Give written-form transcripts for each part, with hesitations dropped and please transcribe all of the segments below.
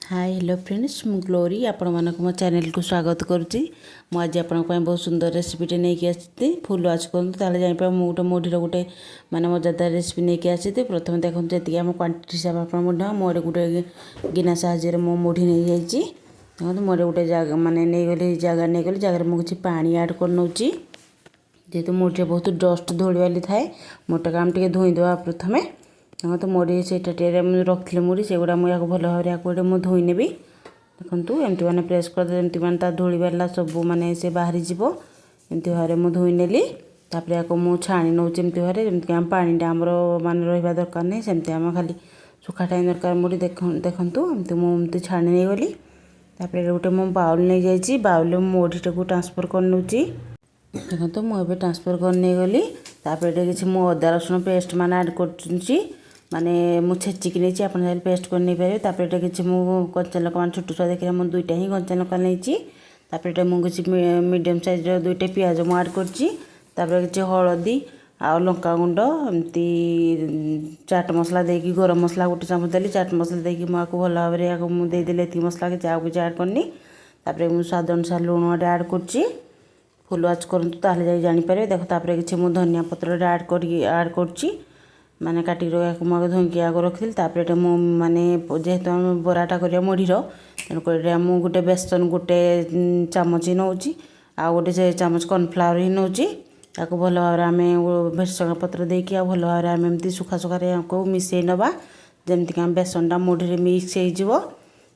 Hi hello friends मु glory आपण मानक मो चैनल को स्वागत करुच्ची। मु आज आपण बहुत सुंदर रेसिपीटे नहीं आसी फुल वाच करूँ ताले जापर मु गोटे मुढ़ीर गोटे माने मजादार रेसिपी नहीं आसी। प्रथम देखते जी आम क्वांटिटी हिसाब आप मोटे गोटे गिना साहाଯ୍ୟରେ मो मुढ़ी नहीं जाइए। देखो मोटे गोटे जगह माने नहीं गली जगह नहीं गली जगह मुझे पानी ऐड कर नौची जेहेतु मुढ़ी बहुत डस्ट धूल वाली थाए मोटा काम टे धोईदेवा प्रथमे। हाँ तो मुढ़ी से रखी मुढ़ी से गुड़ा मुझे भल भाव गोटे मुझे धोई नेबी। देखो एमती मैंने प्रेस करदे एमती मैंने ता धूली बाला सब माने से बाहरी जीव एमती भाव में धोई नेली। तापर या मुझे छाणी नौ एमती भाव जमीक आम पानीटा आमर मान रहा दरकार नहीं सेमती आम खाली सुखा टाइम दरकार मुढ़ी देखूँ एमती मुझे छाणी नहीं गली। तापर गोटे मो बाउल नहीं जाइए बाउल में मुढ़ीटा को ट्रांसफर कर नौची। देखो मुझे ट्रांसफर कर नहीं गली। तापर किसी मु अदा रसुण पेस्ट मान ऐड कर माने मु छेचिकी नहीं आप पेस्ट कर नहीं पारे। तापर किसी मु कंचा लका मान छोट छुआ देखिए मुझे दुईटा ही कंचा लका नहीं। तापर मुझे किसी मीडियम साइज दुईटा पियाज मुझे ऐड कर किसी हलदी आ लंका गुंड एमती चाट मसला देकी गरम मसला गोटे चामच देली चाट मसला देकी मुझे भल भाव में देदेली ये मसला किसी आगे किसी ऐड करनी। तापर मुझे स्वाद अनुसार लुण ऐड कर फुल वाच करूँ ताले जापर। देख तापर किसी मुझे धनिया पत्र ऐड कर माने काटिक मुझे धोईकी आग रखी। तापर माने जेहेतु आम बराटा करिया मुढ़ीर तेणुक मुझे गोटे बेसन गोटे चामच ही नौची आ गोटे से चामच कॉर्नफ्लावर ही नौची ताको भल भाव में भेसुंगा पत्र देकी आ भल भाव में एमती सुखा सुखा को मिसई नवा जमीक आम बेसनटा मुढ़ी मिक्स हो।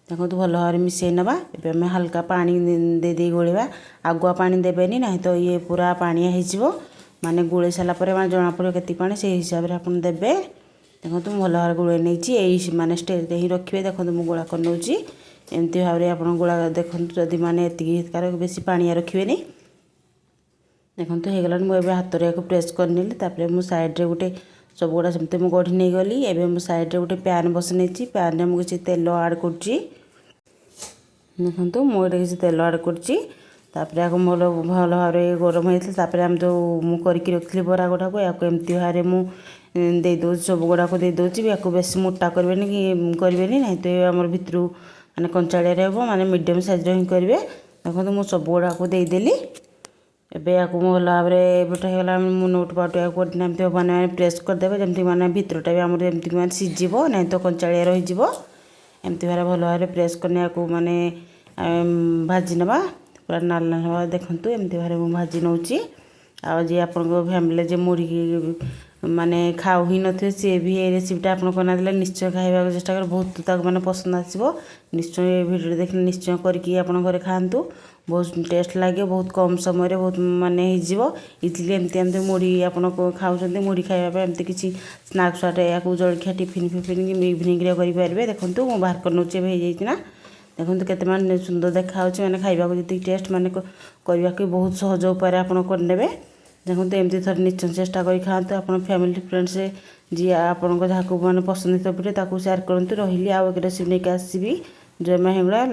देखो भल भाव में मिसई नवा एवं हल्का पानी दे गोलेवा आगुआ पानी देवेनि ना तो ये पूरा पानिया हो माने गोले सारापर मैं जना पड़े के पा से हिसाब से आप देवे। देखो भल भाव गोले नहीं माने स्टेज ही रखिए। देखो मुझे गोला कर नौची एमती भाव में आप गोला देखो जदि माने बेस पानिया रखिए। देखो हो गला मुझे हाथ में प्रेस कर नी। तापर मुझे साइड्रे गोटे सब गुड़ा सेमती मुझे गढ़ी नहीं गली। एवं मुझे साइड्रे गोटे पैन बस नहीं पैन में मुझे किसी तेल ऐड कर देखो मुझे किसी तेल ऐड कर भल भाव में गरम होता आम जो मुझे रखी बरा गुड़ा को या एमती भाव में देदे सब गुड़ा को देदे या बेस मोटा करें कि करें ना तो आम भितर माने कंचाड़िया रहा माने मीडियम साइज हिं करेंगे। देखो मुझे सब गुड़ा को देदेली एवं या भल भाव में होगा नोट पाट एमती मैंने प्रेस करदे जमी मैंने भितरटा भी आमर एमती मैंने सीझ ना तो कंचाड़िया रही एमती भाव भल भाव में प्रेस करने माने भाजी नवा पूरा नाल नाल हवा। देखो एमती भाव में भाजी नौची आ जी आप फैमिली जे मुढ़ी माने खाऊ ही न सी भी ये रेसिपीटा आप बना निश्चय खाइबा चेष्टा कर बहुत माने पसंद आसो। निश्चय वीडियो देख निश्चय करके आप घरे खातु बहुत टेस्ट लगे बहुत कम समय बहुत माने इजिली एमती एमती मुढ़ी आप खाऊँ मुढ़ी खाइबा एमती किसी स्नाक्स वाटे या जलखिया टिफिन फिफिन कि इवनिंग करेंगे। देखो मुझे बाहर कर नौचे हो देखो केते माने सुंदर देखा मैंने खाइबा जी टेस्ट माने करने को बहुत सहज उपाय आप करने। देखो एमती थोड़े निश्चय चेष्टा कर खातु आप फैमिली फ्रेंड्स जी आपण जहाँ को मैंने पसंद वीडियो ताको शेयर करूँ। रही आउ एक रेसिपी नहीं आसबि जय माँ हेगुड़ा।